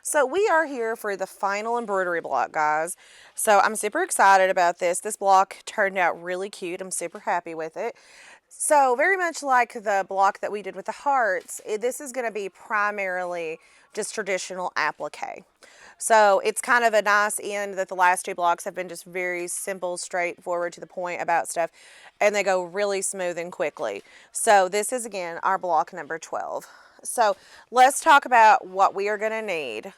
So we are here for the final embroidery block, guys. So I'm super excited about this. This block turned out really cute. I'm super happy with it. So very much like the block that we did with the hearts, this is going to be primarily just traditional applique. So it's kind of a nice end that the last two blocks have been just very simple, straightforward, to the point about stuff, and they go really smooth and quickly. So this is, again, our block number 12. So let's talk about what we are going to need.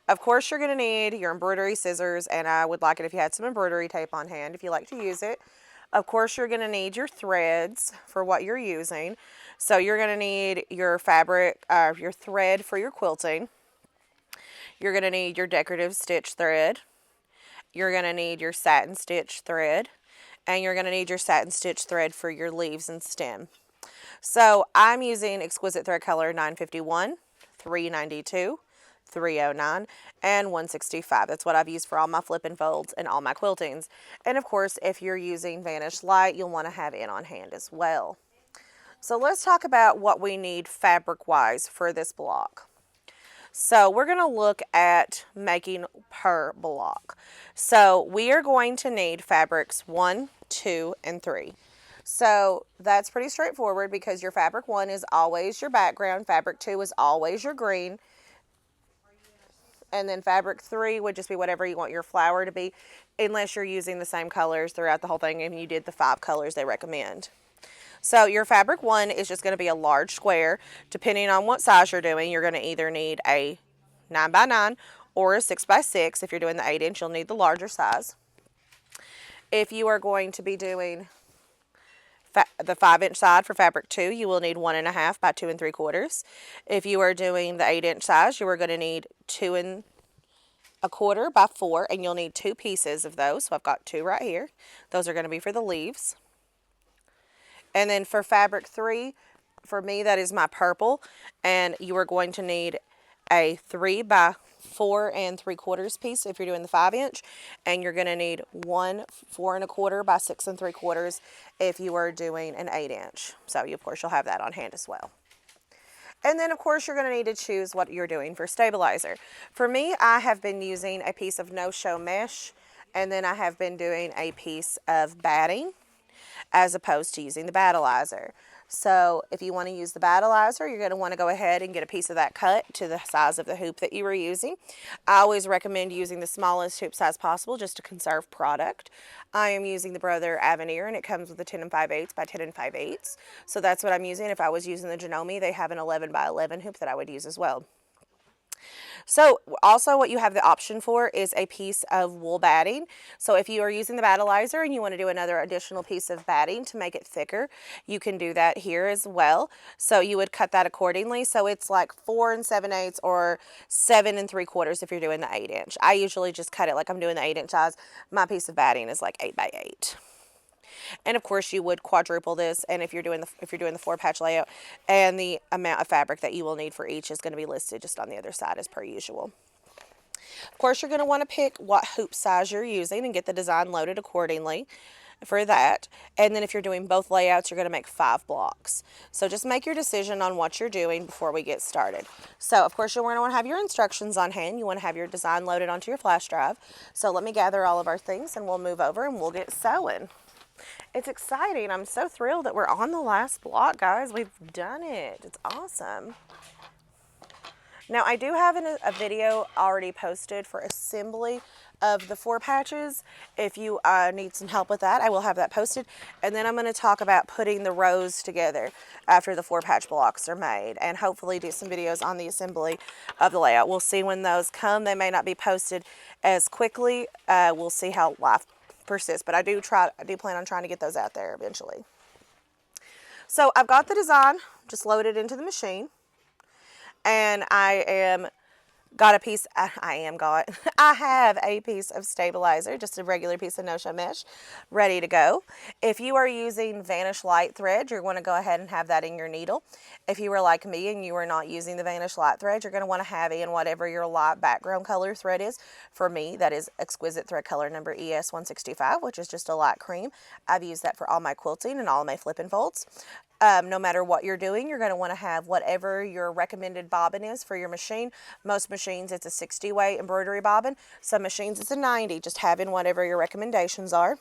Of course, you're going to need your embroidery scissors, and I would like it if you had some embroidery tape on hand if you like to use it. Of course, you're going to need your threads for what you're using. So you're going to need your fabric, your thread for your quilting. You're going to need your decorative stitch thread. You're going to need your satin stitch thread. And you're going to need your satin stitch thread for your leaves and stem. So I'm using Exquisite Thread Color 951, 392, 309, and 165. That's what I've used for all my flip and folds and all my quiltings. And of course, if you're using Vanish Light, you'll want to have it on hand as well. So let's talk about what we need fabric-wise for this block. So we're going to look at making per block. So we are going to need fabrics 1, 2, and 3. So that's pretty straightforward because your fabric 1 is always your background, fabric 2 is always your green, and then fabric 3 would just be whatever you want your flower to be, unless you're using the same colors throughout the whole thing and you did the 5 colors they recommend. So your fabric 1 is just going to be a large square. Depending on what size you're doing, you're going to either need a 9x9 or a 6x6. If you're doing the 8-inch, you'll need the larger size. If you are going to be doing the 5-inch side for fabric 2, you will need 1.5 by 2 3/4. If you are doing the 8-inch size, you are going to need 2 1/4 by 4, and you'll need 2 pieces of those. So I've got 2 right here. Those are going to be for the leaves. And then for fabric 3, for me, that is my purple, and you are going to need a 3 by 4 3/4 piece if you're doing the 5-inch, and you're going to need 1 4 1/4 by 6 3/4 if you are doing an 8-inch. So of course you'll have that on hand as well. And then of course you're going to need to choose what you're doing for stabilizer. For me, I have been using a piece of no-show mesh, and then I have been doing a piece of batting, as opposed to using the battleizer. So if you want to use the battleizer, you're going to want to go ahead and get a piece of that cut to the size of the hoop that you were using. I always recommend using the smallest hoop size possible just to conserve product. I am using the Brother Avenir, and it comes with a 10 5/8 by 10 5/8. So that's what I'm using. If I was using the Janome, they have an 11 by 11 hoop that I would use as well. So also what you have the option for is a piece of wool batting. So if you are using the battleizer and you want to do another additional piece of batting to make it thicker, you can do that here as well. So you would cut that accordingly. So it's like 4 7/8 or 7 3/4 if you're doing the 8-inch. I usually just cut it like I'm doing the 8-inch size. My piece of batting is like 8 by 8. And of course you would quadruple this, and if you're doing the 4-patch layout, and the amount of fabric that you will need for each is going to be listed just on the other side as per usual. Of course, you're going to want to pick what hoop size you're using and get the design loaded accordingly for that. And then if you're doing both layouts, you're going to make 5 blocks. So just make your decision on what you're doing before we get started. So of course you're going to want to have your instructions on hand. You want to have your design loaded onto your flash drive. So let me gather all of our things and we'll move over and we'll get sewing. It's exciting. I'm so thrilled that we're on the last block, guys. We've done it. It's awesome. Now, I do have a video already posted for assembly of the 4 patches. If you need some help with that, I will have that posted. And then I'm going to talk about putting the rows together after the 4-patch blocks are made, and hopefully do some videos on the assembly of the layout. We'll see when those come. They may not be posted as quickly. We'll see how life persist, but I do plan on trying to get those out there eventually. So I've got the design just loaded into the machine, and I have a piece of stabilizer, just a regular piece of no-show mesh, ready to go. If you are using Vanish Light thread, you're going to go ahead and have that in your needle. If you are like me and you are not using the Vanish Light thread, you're going to want to have in whatever your light background color thread is. For me, that is Exquisite Thread Color number ES 165, which is just a light cream. I've used that for all my quilting and all my flip and folds. No matter what you're doing, you're going to want to have whatever your recommended bobbin is for your machine. Most machines, it's a 60 weight embroidery bobbin. Some machines, it's a 90, just having whatever your recommendations are.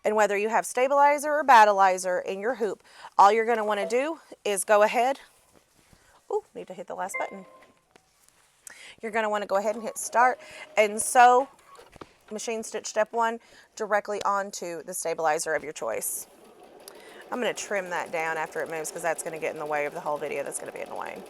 And whether you have stabilizer or battleizer in your hoop, all you're going to want to do is go ahead. Ooh, need to hit the last button. You're going to want to go ahead and hit start and sew machine stitch step 1 directly onto the stabilizer of your choice. I'm going to trim that down after it moves because that's going to get in the way of the whole video. That's going to be annoying.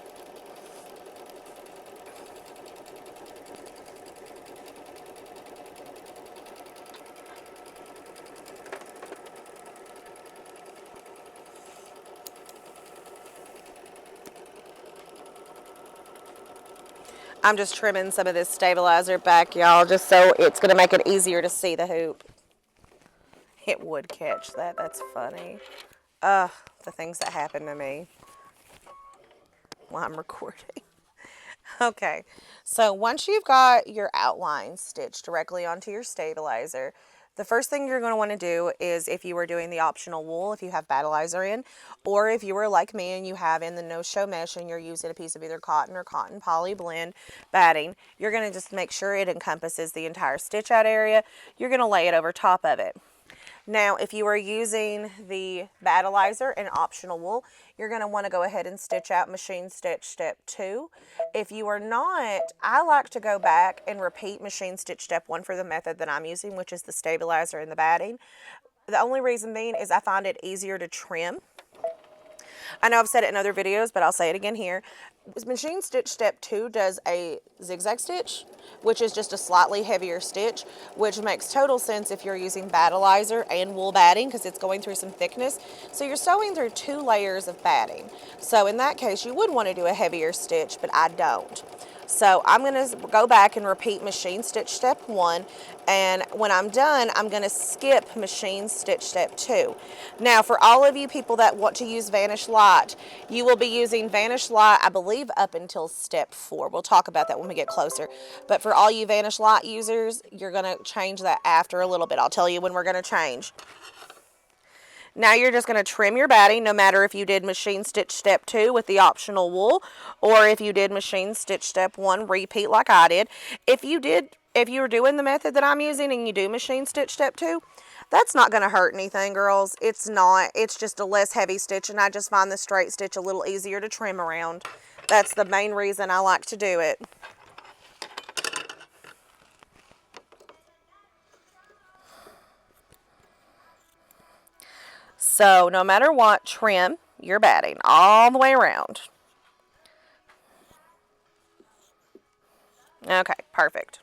I'm just trimming some of this stabilizer back, y'all, just so it's going to make it easier to see the hoop. It would catch that. That's funny. The things that happen to me while I'm recording. Okay, so once you've got your outline stitched directly onto your stabilizer, the first thing you're going to want to do is, if you were doing the optional wool, if you have battleizer in, or if you were like me and you have in the no-show mesh and you're using a piece of either cotton or cotton poly blend batting, you're going to just make sure it encompasses the entire stitch out area. You're going to lay it over top of it. Now, if you are using the battleizer and optional wool, you're going to want to go ahead and stitch out machine stitch step 2. If you are not, I like to go back and repeat machine stitch step 1 for the method that I'm using, which is the stabilizer and the batting. The only reason being is I find it easier to trim. I know I've said it in other videos, but I'll say it again here. Machine stitch step 2 does a zigzag stitch, which is just a slightly heavier stitch, which makes total sense if you're using battleizer and wool batting because it's going through some thickness. So you're sewing through 2 layers of batting. So in that case, you would want to do a heavier stitch, but I don't. So I'm going to go back and repeat machine stitch step 1, and when I'm done, I'm going to skip machine stitch step 2. Now, for all of you people that want to use Vanish Light, you will be using Vanish Light, I believe, up until step 4. We'll talk about that when we get closer. But for all you Vanish Light users, you're going to change that after a little bit. I'll tell you when we're going to change. Now you're just going to trim your batting, no matter if you did machine stitch step 2 with the optional wool, or if you did machine stitch step 1 repeat like I did. If you were doing the method that I'm using and you do machine stitch step 2, that's not going to hurt anything, girls. It's not. It's just a less heavy stitch, and I just find the straight stitch a little easier to trim around. That's the main reason I like to do it. So no matter what, trim your batting all the way around. Okay, perfect.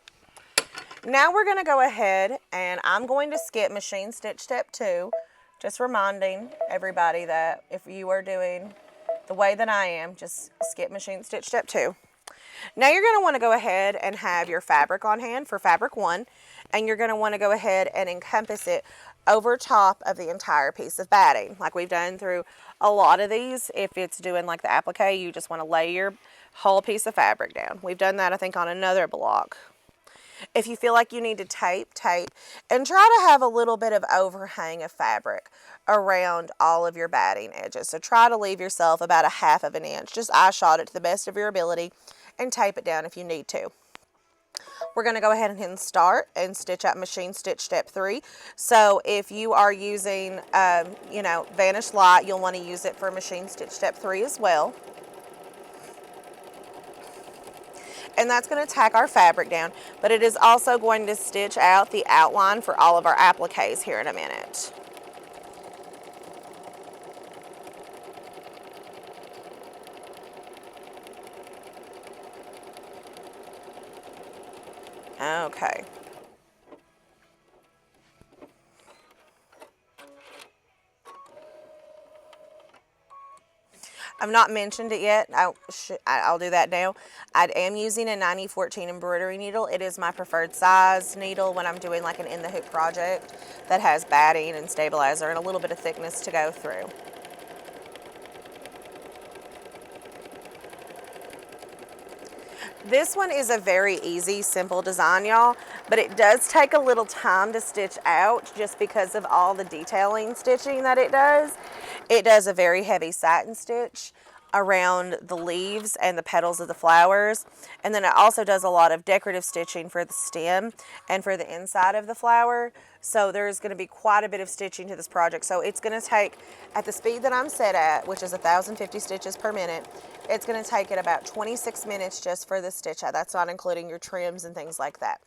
Now we're going to go ahead and I'm going to skip machine stitch step 2, just reminding everybody that if you are doing the way that I am, just skip machine stitch step 2. Now you're going to want to go ahead and have your fabric on hand for fabric 1, and you're going to want to go ahead and encompass it over top of the entire piece of batting, like we've done through a lot of these. If it's doing like the applique, you just want to lay your whole piece of fabric down. We've done that, I think, on another block. If you feel like you need to tape, and try to have a little bit of overhang of fabric around all of your batting edges. So try to leave yourself about 1/2 of an inch. Just eye shot it to the best of your ability and tape it down if you need to. We're going to go ahead and hit start and stitch out machine stitch step 3. So if you are using, Vanish Light, you'll want to use it for machine stitch step 3 as well. And that's going to tack our fabric down, but it is also going to stitch out the outline for all of our appliques here in a minute. Okay. I've not mentioned it yet. I'll do that now. I am using a 9014 embroidery needle. It is my preferred size needle when I'm doing like an in the hoop project that has batting and stabilizer and a little bit of thickness to go through. This one is a very easy, simple design, y'all, but it does take a little time to stitch out just because of all the detailing stitching that it does. It does a very heavy satin stitch around the leaves and the petals of the flowers, and then it also does a lot of decorative stitching for the stem and for the inside of the flower. So there's going to be quite a bit of stitching to this project. So it's going to take, at the speed that I'm set at, which is 1,050 stitches per minute, it's going to take it about 26 minutes just for the stitch out. That's not including your trims and things like that.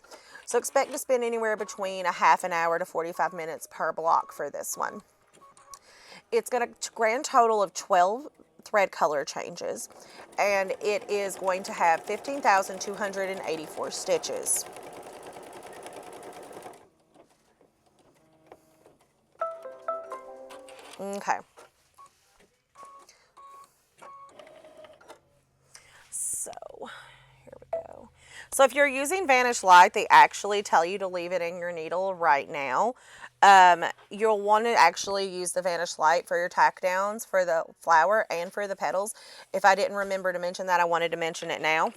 So expect to spend anywhere between a half an hour to 45 minutes per block for this one. It's going to grand total of 12 thread color changes, and it is going to have 15,284 stitches. Okay. So, here we go. So if you're using Vanish Light, they actually tell you to leave it in your needle right now. You'll want to actually use the Vanish Light for your tack downs for the flower and for the petals. If I didn't remember to mention that, I wanted to mention it now.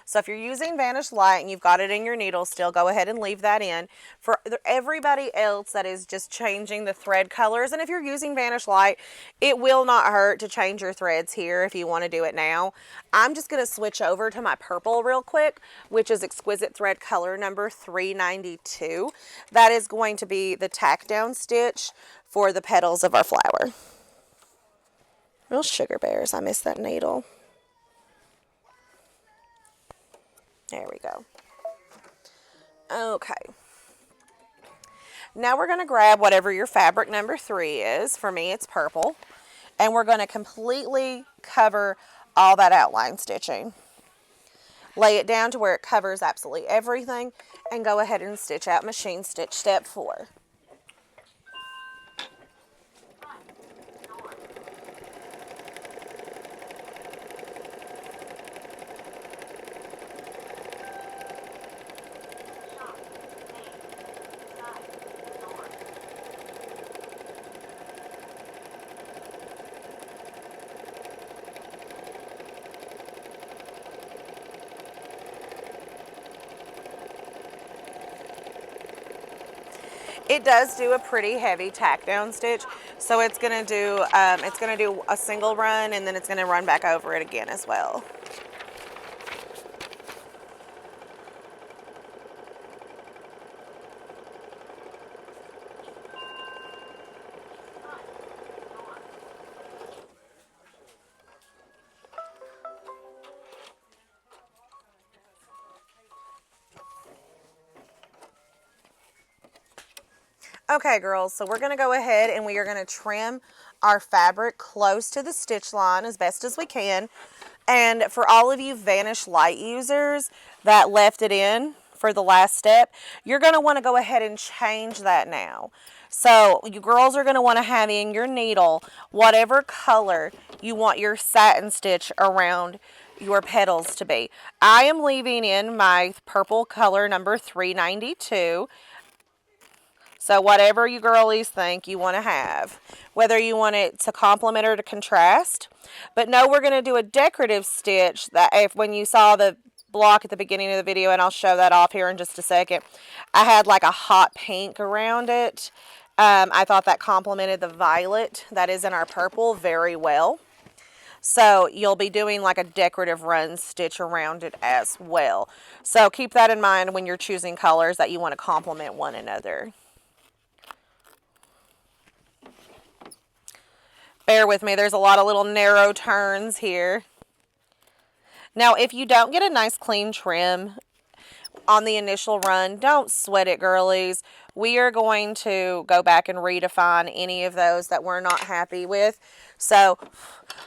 So if you're using Vanish Light and you've got it in your needle still, go ahead and leave that in. For everybody else that is just changing the thread colors, and if you're using Vanish Light, it will not hurt to change your threads here if you want to do it now. I'm just going to switch over to my purple real quick, which is Exquisite Thread color number 392. That is going to be the tack down stitch for the petals of our flower. Real sugar bears, I missed that needle. There we go. Okay. Now we're going to grab whatever your fabric number 3 is. For me, it's purple. And we're going to completely cover all that outline stitching. Lay it down to where it covers absolutely everything, and go ahead and stitch out machine stitch step 4. It does do a pretty heavy tack down stitch, so it's gonna do a single run, and then it's gonna run back over it again as well. Okay, girls, so we're going to go ahead and we are going to trim our fabric close to the stitch line as best as we can. And for all of you Vanish Light users that left it in for the last step, you're going to want to go ahead and change that now. So you girls are going to want to have in your needle whatever color you want your satin stitch around your petals to be. I am leaving in my purple color number 392. So whatever you girlies think you want to have, whether you want it to complement or to contrast. But no, we're going to do a decorative stitch that if when you saw the block at the beginning of the video, and I'll show that off here in just a second, I had like a hot pink around it. I thought that complemented the violet that is in our purple very well. So you'll be doing like a decorative run stitch around it as well. So keep that in mind when you're choosing colors that you want to complement one another. Bear with me, there's a lot of little narrow turns here. Now, if you don't get a nice clean trim on the initial run, don't sweat it, girlies. We are going to go back and redefine any of those that we're not happy with. So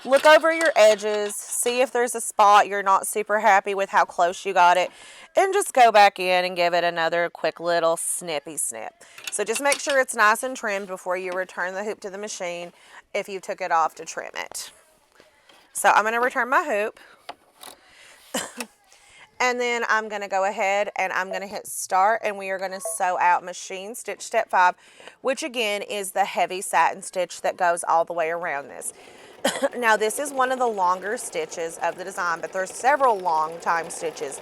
look over your edges, see if there's a spot you're not super happy with how close you got it, and just go back in and give it another quick little snippy snip. So just make sure it's nice and trimmed before you return the hoop to the machine if you took it off to trim it. So I'm going to return my hoop. And then I'm going to go ahead and I'm going to hit start, and we are going to sew out machine stitch step 5, which again is the heavy satin stitch that goes all the way around this. Now this is one of the longer stitches of the design, but there's several long time stitches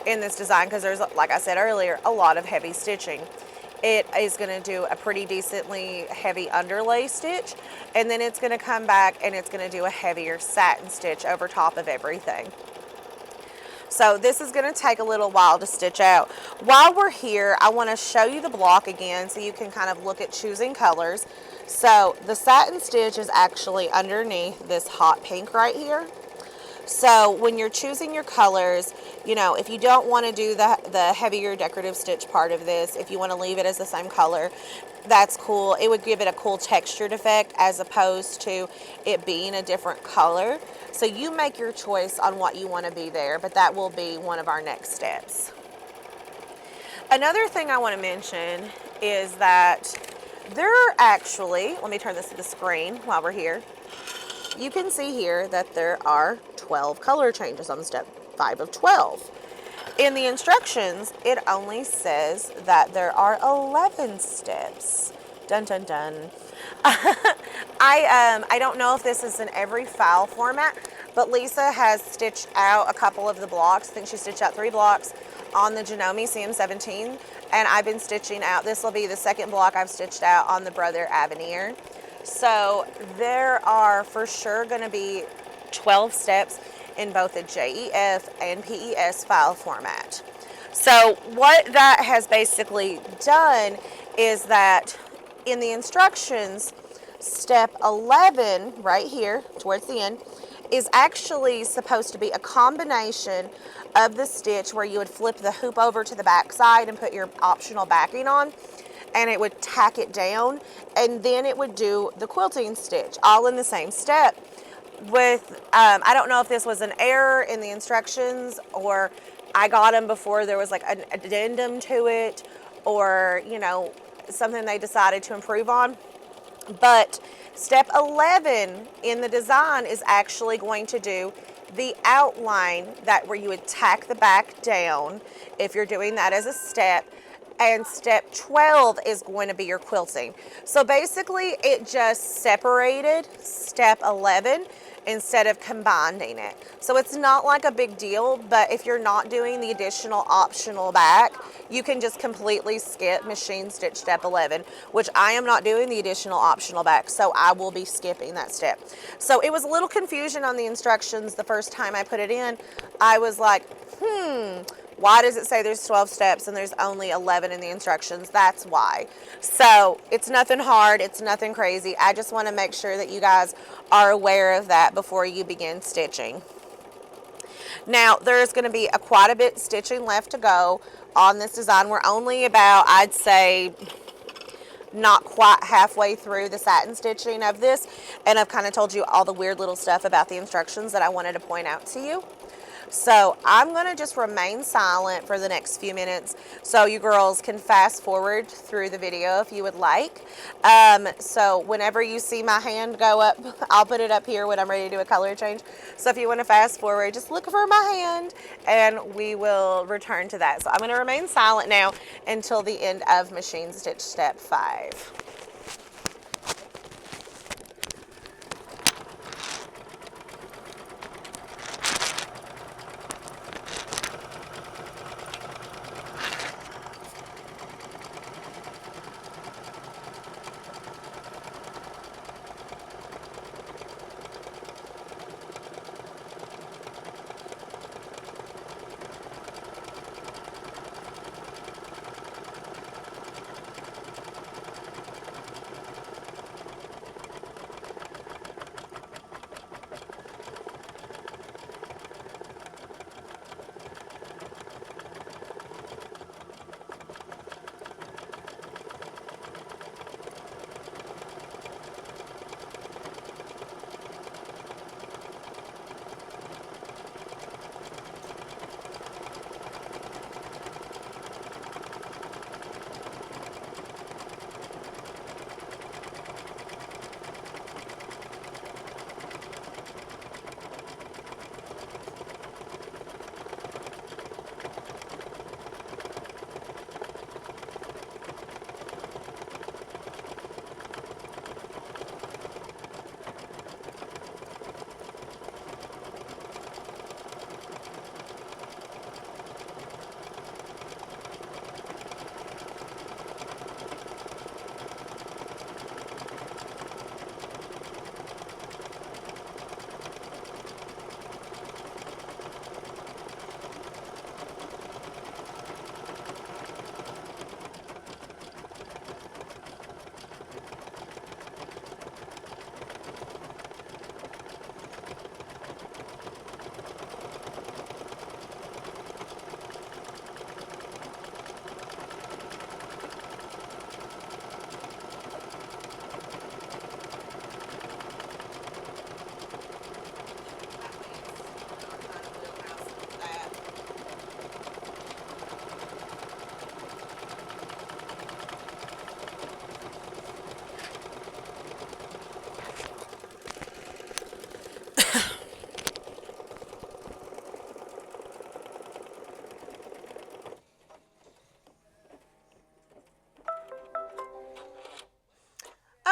in this design because there's, like I said earlier, a lot of heavy stitching. It is going to do a pretty decently heavy underlay stitch, and then it's going to come back and it's going to do a heavier satin stitch over top of everything. So this is going to take a little while to stitch out. While we're here, I want to show you the block again so you can kind of look at choosing colors. So the satin stitch is actually underneath this hot pink right here. So when you're choosing your colors, you know, if you don't want to do the heavier decorative stitch part of this, if you want to leave it as the same color, that's cool. It would give it a cool textured effect as opposed to it being a different color. So you make your choice on what you want to be there, but that will be one of our next steps. Another thing I want to mention is that there are actually, let me turn this to the screen while we're here. You can see here that there are 12 color changes on step 5 of 12. In the instructions, it only says that there are 11 steps. Dun dun dun. I don't know if this is in every file format, but Lisa has stitched out a couple of the blocks. I think she stitched out 3 blocks on the Janome CM17, and I've been stitching out, this will be the second block I've stitched out on the Brother Avenir. So there are for sure going to be 12 steps in both the JEF and PES file format. So what that has basically done is that in the instructions, step 11 right here towards the end is actually supposed to be a combination of the stitch where you would flip the hoop over to the back side and put your optional backing on, and it would tack it down, and then it would do the quilting stitch all in the same step. With I don't know if this was an error in the instructions or I got them before there was like an addendum to it, or you know, something they decided to improve on, but step 11 in the design is actually going to do the outline, that where you would tack the back down if you're doing that as a step, and step 12 is going to be your quilting. So basically it just separated step 11 instead of combining it. So it's not like a big deal, but if you're not doing the additional optional back, you can just completely skip machine stitch step 11, which I am not doing the additional optional back, so I will be skipping that step. So it was a little confusion on the instructions the first time I put it in. I was like, why does it say there's 12 steps and there's only 11 in the instructions? That's why. So it's nothing hard. It's nothing crazy. I just want to make sure that you guys are aware of that before you begin stitching. Now, there's going to be quite a bit stitching left to go on this design. We're only about, I'd say, not quite halfway through the satin stitching of this, and I've kind of told you all the weird little stuff about the instructions that I wanted to point out to you. So I'm going to just remain silent for the next few minutes so you girls can fast forward through the video if you would like. So whenever you see my hand go up, I'll put it up here when I'm ready to do a color change. So if you want to fast forward, just look for my hand and we will return to that. So I'm going to remain silent now until the end of machine stitch step 5.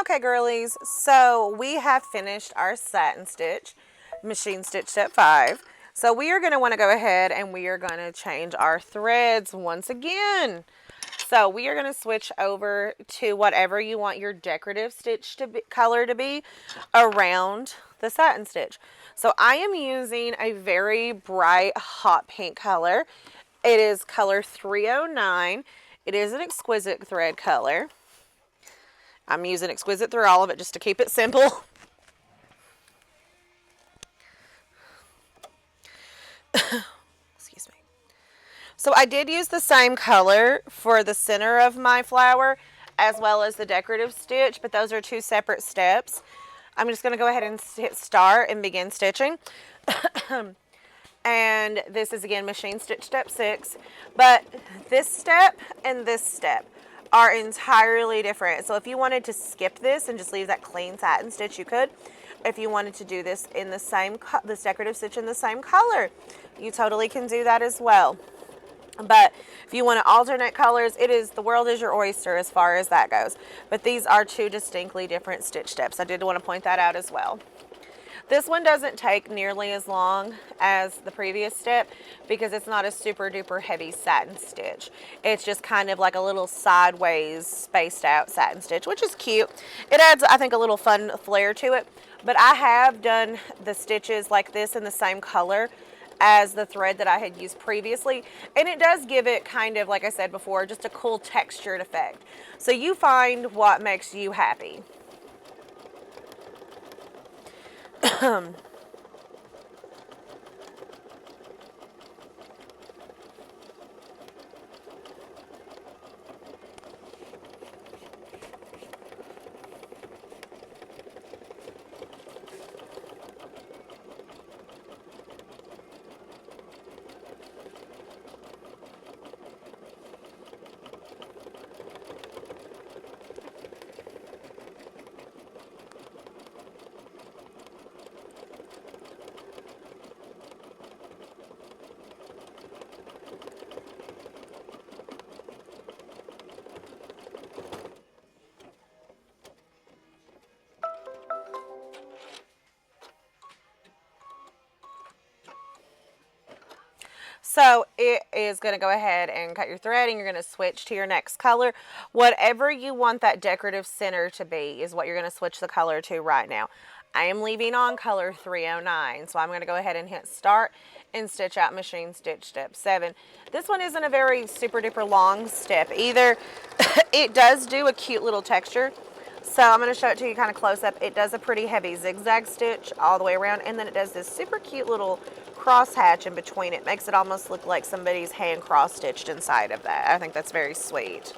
Okay, girlies, so we have finished our satin stitch, machine stitch step 5. So we are going to want to go ahead and we are going to change our threads once again. So we are going to switch over to whatever you want your decorative stitch to be, color to be around the satin stitch. So I am using a very bright hot pink color. It is color 309. It is an exquisite thread color. I'm using exquisite through all of it just to keep it simple. Excuse me. So I did use the same color for the center of my flower as well as the decorative stitch, but those are two separate steps. I'm just going to go ahead and hit start and begin stitching. And this is again machine stitch step 6, but this step and this step are entirely different. So if you wanted to skip this and just leave that clean satin stitch, you could. If you wanted to do this in the same, this decorative stitch in the same color, you totally can do that as well. But if you want to alternate colors, the world is your oyster as far as that goes. But these are two distinctly different stitch steps. I did want to point that out as well. This one doesn't take nearly as long as the previous step because it's not a super duper heavy satin stitch. It's just kind of like a little sideways spaced out satin stitch, which is cute. It adds, I think, a little fun flair to it. But I have done the stitches like this in the same color as the thread that I had used previously, and it does give it kind of, like I said before, just a cool textured effect. So you find what makes you happy. So it is going to go ahead and cut your thread, and you're going to switch to your next color. Whatever you want that decorative center to be is what you're going to switch the color to right now. I am leaving on color 309, so I'm going to go ahead and hit start and stitch out machine stitch step 7. This one isn't a very super duper long step either. It does do a cute little texture. So I'm going to show it to you kind of close up. It does a pretty heavy zigzag stitch all the way around, and then it does this super cute little cross hatch in between. It makes it almost look like somebody's hand cross stitched inside of that. I think that's very sweet.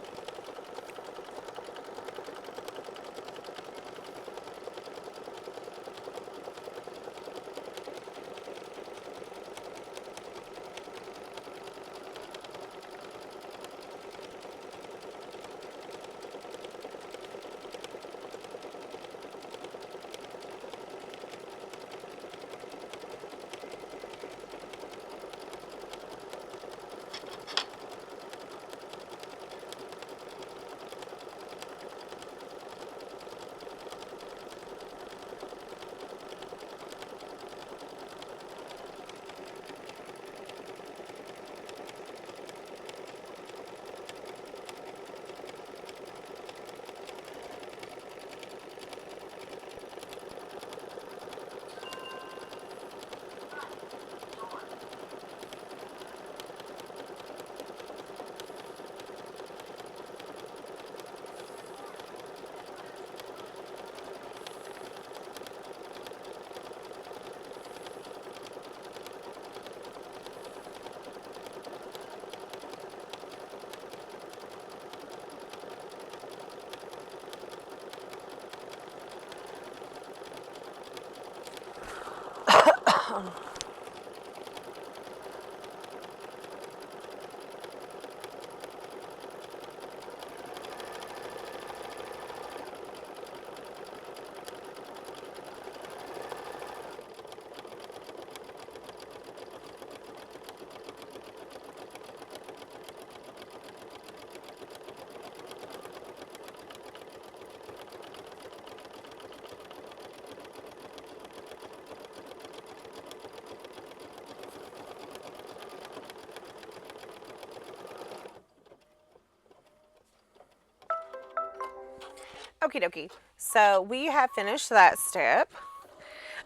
Okie dokie. So we have finished that step.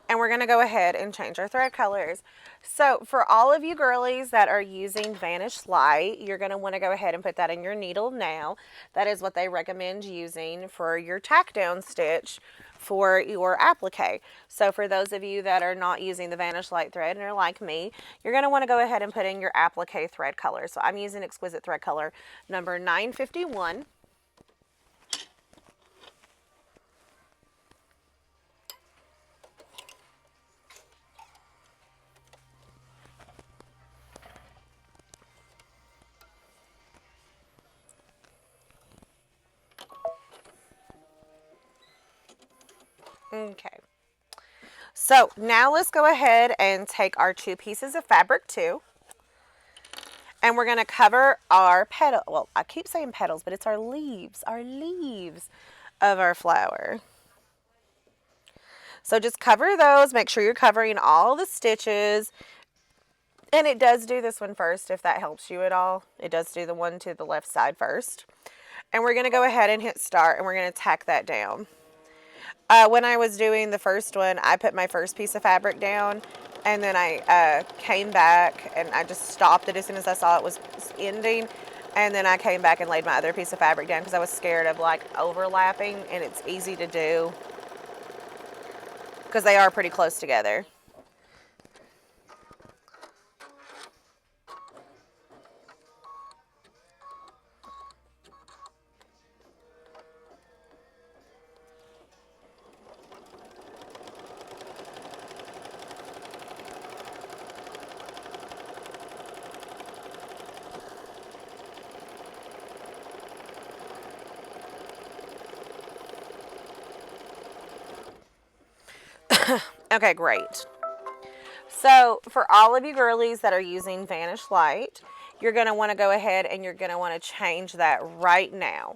And we're going to go ahead and change our thread colors. So for all of you girlies that are using Vanish Light, you're going to want to go ahead and put that in your needle now. That is what they recommend using for your tack down stitch for your applique. So for those of you that are not using the Vanish Light thread and are like me, you're going to want to go ahead and put in your applique thread color. So I'm using Exquisite thread color number 951. Okay. So now let's go ahead and take our 2 pieces of fabric too. And we're going to cover our petal. Well, I keep saying petals, but it's our leaves of our flower. So just cover those. Make sure you're covering all the stitches. And it does do this one first, if that helps you at all. It does do the one to the left side first. And we're going to go ahead and hit start, and we're going to tack that down. When I was doing the first one, I put my first piece of fabric down, and then I came back and I just stopped it as soon as I saw it was ending. And then I came back and laid my other piece of fabric down because I was scared of like overlapping, and it's easy to do because they are pretty close together. Okay, great. So for all of you girlies that are using Vanish Light, you're going to want to go ahead and you're going to want to change that right now.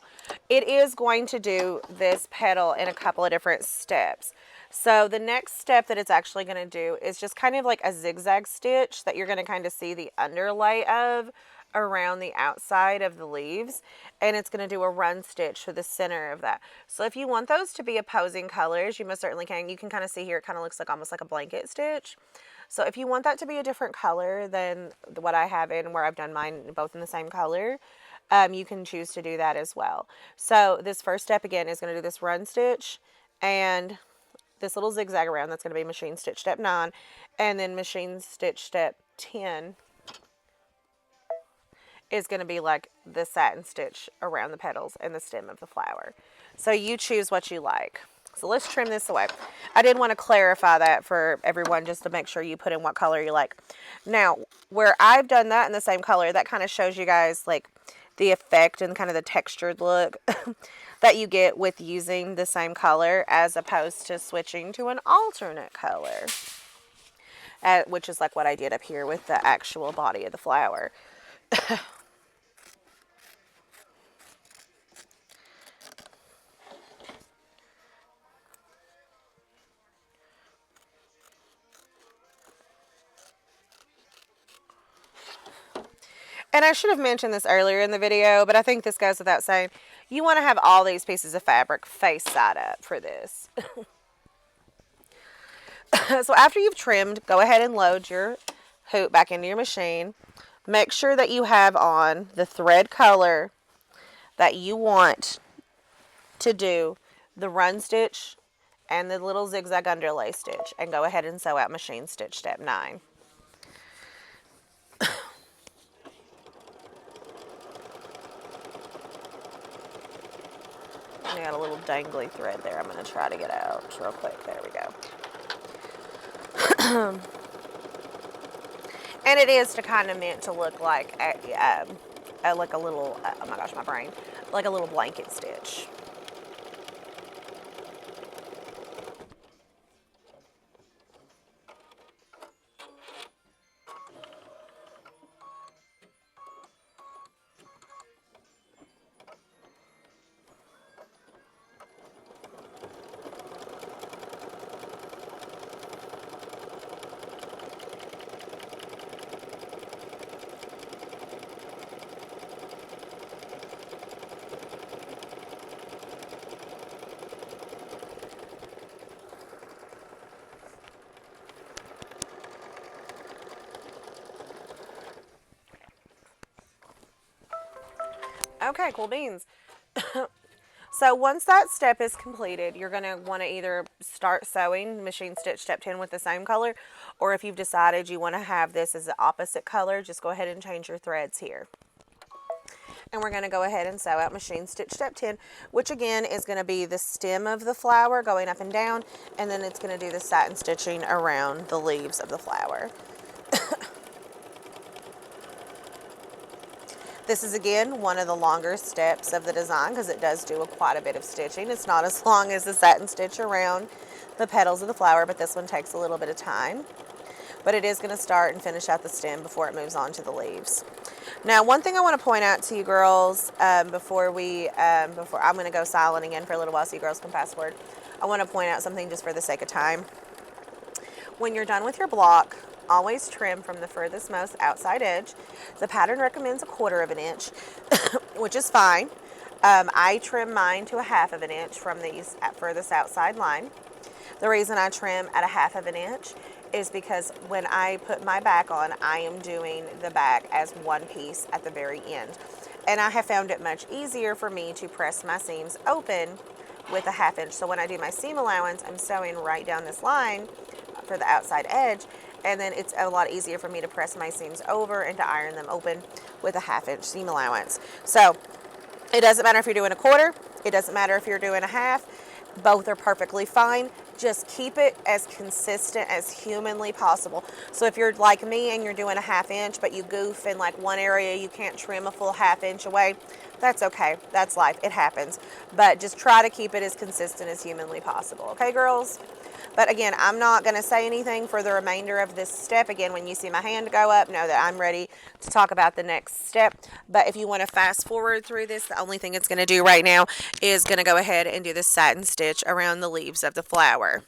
It is going to do this petal in a couple of different steps. So the next step that it's actually going to do is just kind of like a zigzag stitch that you're going to kind of see the underlay of around the outside of the leaves, and it's going to do a run stitch for the center of that. So if you want those to be opposing colors, you most certainly can. You can kind of see here it kind of looks like almost like a blanket stitch. So if you want that to be a different color than what I have in where I've done mine both in the same color, you can choose to do that as well. So this first step again is going to do this run stitch and this little zigzag around. That's going to be machine stitch step 9, and then machine stitch step 10 is going to be like the satin stitch around the petals and the stem of the flower. So you choose what you like. So let's trim this away. I did want to clarify that for everyone just to make sure you put in what color you like. Now, where I've done that in the same color, that kind of shows you guys like the effect and kind of the textured look that you get with using the same color as opposed to switching to an alternate color, which is like what I did up here with the actual body of the flower. And I should have mentioned this earlier in the video, but I think this goes without saying. You want to have all these pieces of fabric face side up for this. So after you've trimmed, go ahead and load your hoop back into your machine. Make sure that you have on the thread color that you want to do the run stitch and the little zigzag underlay stitch, and go ahead and sew out machine stitch step 9. I got a little dangly thread there. I'm going to try to get out real quick. There we go. And it is to kind of meant to look like a little, oh my gosh, my brain, like a little blanket stitch. Okay, cool beans. So once that step is completed, you're going to want to either start sewing machine stitch step 10 with the same color, or if you've decided you want to have this as the opposite color, just go ahead and change your threads here. And we're going to go ahead and sew out machine stitch step 10, which again is going to be the stem of the flower going up and down, and then it's going to do the satin stitching around the leaves of the flower. This is again one of the longer steps of the design because it does do quite a bit of stitching. It's not as long as the satin stitch around the petals of the flower, but this one takes a little bit of time. But it is going to start and finish out the stem before it moves on to the leaves. Now, one thing I want to point out to you girls before I'm going to go silent again for a little while so you girls can pass word. I want to point out something just for the sake of time. When you're done with your block, always trim from the furthest most outside edge. The pattern recommends 1/4 of an inch, which is fine. I trim mine to 1/2 of an inch from the furthest outside line. The reason I trim at 1/2 of an inch is because when I put my back on, I am doing the back as one piece at the very end. And I have found it much easier for me to press my seams open with a 1/2 inch. So when I do my seam allowance, I'm sewing right down this line for the outside edge, and then it's a lot easier for me to press my seams over and to iron them open with a 1/2 inch seam allowance. So it doesn't matter if you're doing 1/4, it doesn't matter if you're doing 1/2, both are perfectly fine. Just keep it as consistent as humanly possible. So if you're like me and you're doing a 1/2 inch, but you goof in like one area, you can't trim a full 1/2 inch away, that's okay. That's life. It happens. But just try to keep it as consistent as humanly possible. Okay, girls? But again, I'm not going to say anything for the remainder of this step. Again, when you see my hand go up, know that I'm ready to talk about the next step. But if you want to fast forward through this, the only thing it's going to do right now is going to go ahead and do the satin stitch around the leaves of the flower.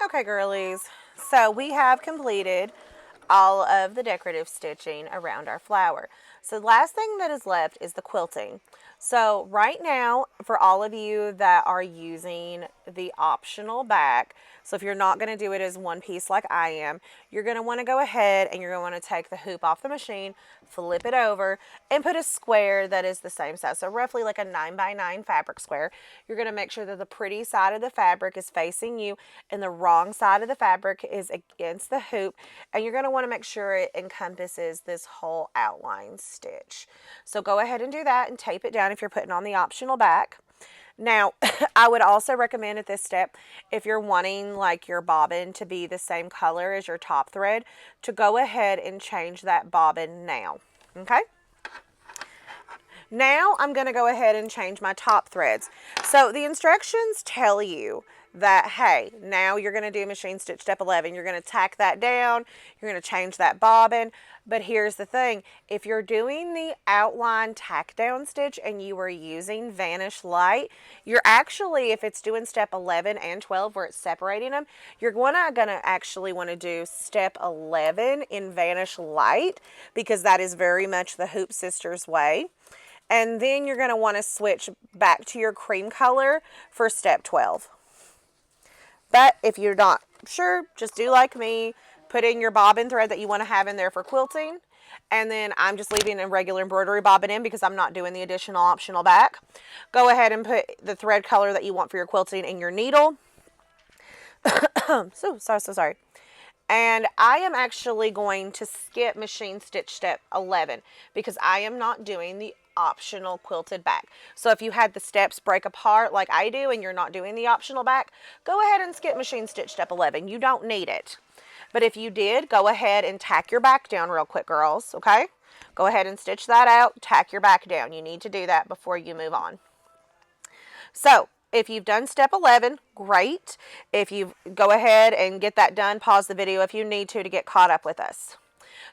Okay, girlies, so we have completed all of the decorative stitching around our flower. So the last thing that is left is the quilting. So right now, for all of you that are using the optional back, so if you're not going to do it as one piece like I am, you're going to want to go ahead and you're going to want to take the hoop off the machine, flip it over, and put a square that is the same size. So roughly like a 9x9 fabric square. You're going to make sure that the pretty side of the fabric is facing you and the wrong side of the fabric is against the hoop. And you're going to want to make sure it encompasses this whole outline stitch. So go ahead and do that and tape it down if you're putting on the optional back. Now, I would also recommend at this step, if you're wanting like your bobbin to be the same color as your top thread, to go ahead and change that bobbin now, okay? Now I'm going to go ahead and change my top threads. So the instructions tell you that, hey, now you're going to do machine stitch step 11. You're going to tack that down. You're going to change that bobbin. But here's the thing. If you're doing the outline tack down stitch and you are using Vanish Light, you're actually, if it's doing step 11 and 12 where it's separating them, you're going to actually want to do step 11 in Vanish Light because that is very much the Hoop Sisters way. And then you're going to want to switch back to your cream color for step 12. But if you're not sure, just do like me. Put in your bobbin thread that you want to have in there for quilting. And then I'm just leaving a regular embroidery bobbin in because I'm not doing the additional optional back. Go ahead and put the thread color that you want for your quilting in your needle. so sorry. And I am actually going to skip machine stitch step 11 because I am not doing the optional quilted back. So if you had the steps break apart like I do and you're not doing the optional back, go ahead and skip machine stitch step 11. You don't need it. But if you did, go ahead and tack your back down real quick, girls, okay? Go ahead and stitch that out, tack your back down. You need to do that before you move on. So if you've done step 11, great. If you go ahead and get that done, pause the video if you need to get caught up with us.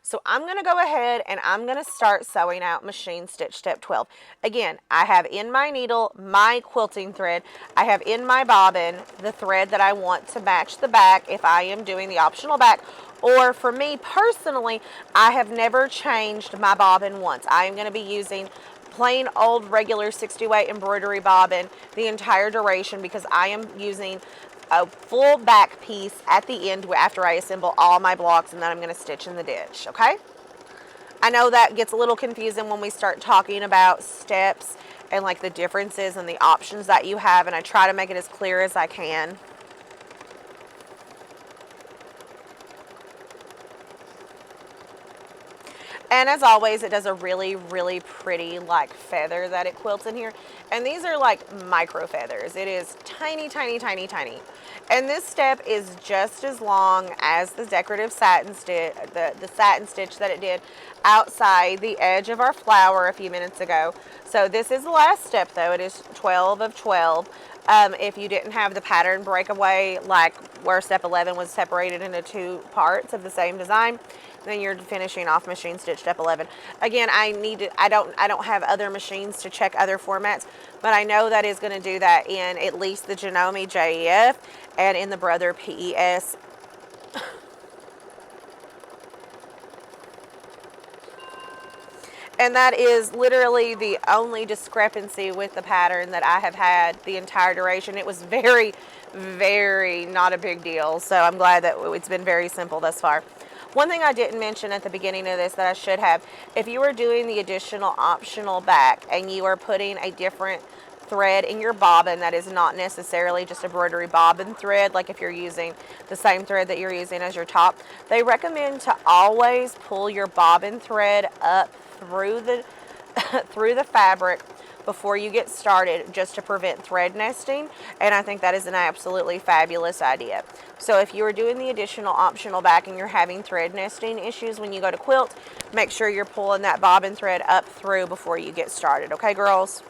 So I'm going to go ahead and I'm going to start sewing out machine stitch step 12. Again, I have in my needle my quilting thread. I have in my bobbin the thread that I want to match the back if I am doing the optional back. Or for me personally, I have never changed my bobbin once. I am going to be using plain old regular 60 weight embroidery bobbin the entire duration because I am using a full back piece at the end after I assemble all my blocks, and then I'm going to stitch in the ditch, okay? I know that gets a little confusing when we start talking about steps and like the differences and the options that you have, and I try to make it as clear as I can. And as always, it does a really, really pretty like feather that it quilts in here. And these are like micro feathers. It is tiny, tiny, tiny, tiny. And this step is just as long as the decorative satin stitch, the satin stitch that it did outside the edge of our flower a few minutes ago. So this is the last step though. It is 12 of 12. If you didn't have the pattern breakaway, like where step 11 was separated into two parts of the same design, then you're finishing off machine stitch step 11. Again, I don't have other machines to check other formats, but I know that is going to do that in at least the Janome JEF and in the Brother PES. And that is literally the only discrepancy with the pattern that I have had the entire duration. It was very, very not a big deal. So I'm glad that it's been very simple thus far. One thing I didn't mention at the beginning of this that I should have, if you are doing the additional optional back and you are putting a different thread in your bobbin that is not necessarily just embroidery bobbin thread, like if you're using the same thread that you're using as your top, they recommend to always pull your bobbin thread up through the through the fabric before you get started, just to prevent thread nesting, and I think that is an absolutely fabulous idea. So if you are doing the additional optional back and you're having thread nesting issues when you go to quilt, make sure you're pulling that bobbin thread up through before you get started. Okay, girls?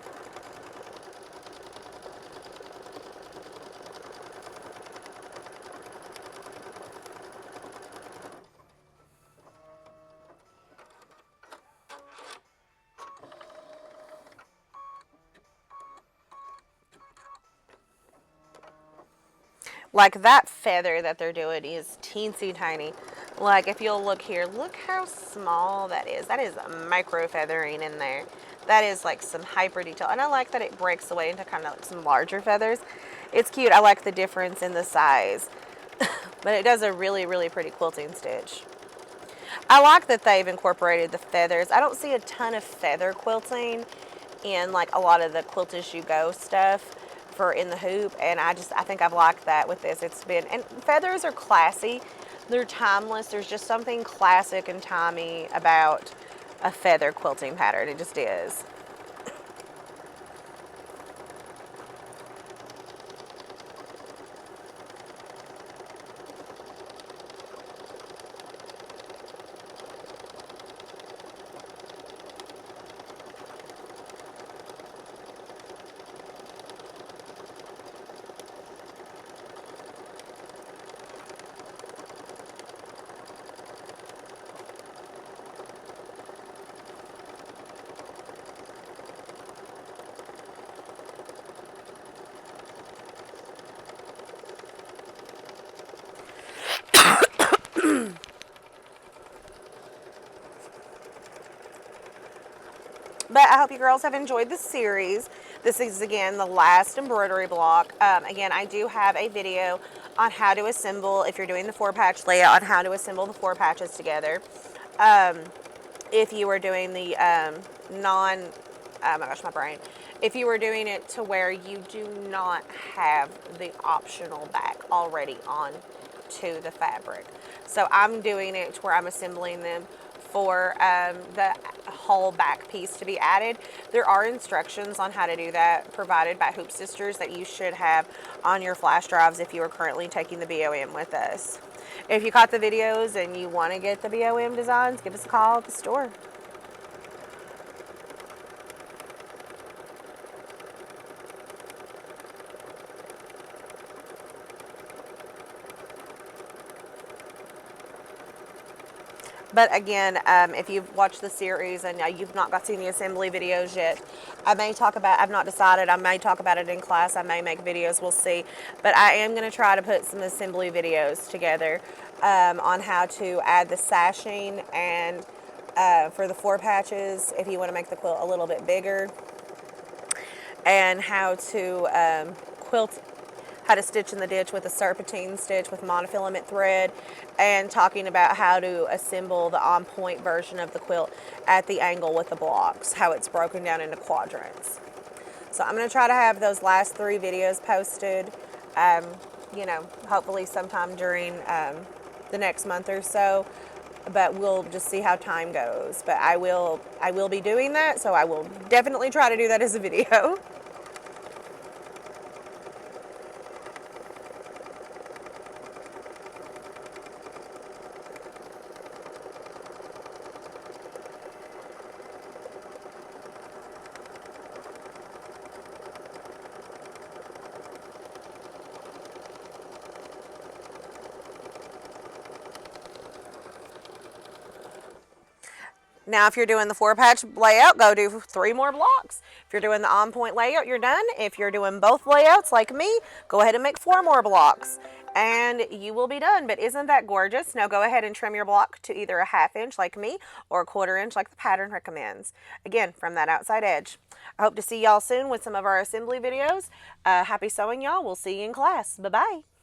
Like that feather that they're doing is teensy tiny. Like if you'll look here, look how small that is. That is micro feathering in there. That is like some hyper detail. And I like that it breaks away into kind of like some larger feathers. It's cute. I like the difference in the size. But it does a really, really pretty quilting stitch. I like that they've incorporated the feathers. I don't see a ton of feather quilting in like a lot of the Quilt As You Go stuff for in the hoop, and I think I've liked that with this. It's been, and feathers are classy. They're timeless. There's just something classic and timey about a feather quilting pattern. It just is. But I hope you girls have enjoyed the series. This is, again, the last embroidery block. Again, I do have a video on how to assemble, if you're doing the 4-patch layout, on how to assemble the 4 patches together. If you were doing the oh my gosh, my brain. If you were doing it to where you do not have the optional back already on to the fabric. So I'm doing it to where I'm assembling them for the whole back piece to be added. There are instructions on how to do that provided by Hoop Sisters that you should have on your flash drives if you are currently taking the BOM with us. If you caught the videos and you want to get the BOM designs, give us a call at the store. But again, if you've watched the series and you've not got seen the assembly videos yet, I've not decided, I may talk about it in class, I may make videos, we'll see. But I am going to try to put some assembly videos together on how to add the sashing and for the 4 patches, if you want to make the quilt a little bit bigger, and how to how to stitch in the ditch with a serpentine stitch with monofilament thread, and talking about how to assemble the on-point version of the quilt at the angle with the blocks, how it's broken down into quadrants. So I'm going to try to have those last 3 videos posted, you know, hopefully sometime during the next month or so, but we'll just see how time goes. But I will be doing that, so I will definitely try to do that as a video. Now, if you're doing the 4-patch layout, go do 3 more blocks. If you're doing the on-point layout, you're done. If you're doing both layouts like me, go ahead and make 4 more blocks, and you will be done. But isn't that gorgeous? Now go ahead and trim your block to either a 1/2 inch like me or a 1/4 inch like the pattern recommends. Again, from that outside edge. I hope to see y'all soon with some of our assembly videos. Happy sewing, y'all. We'll see you in class. Bye-bye.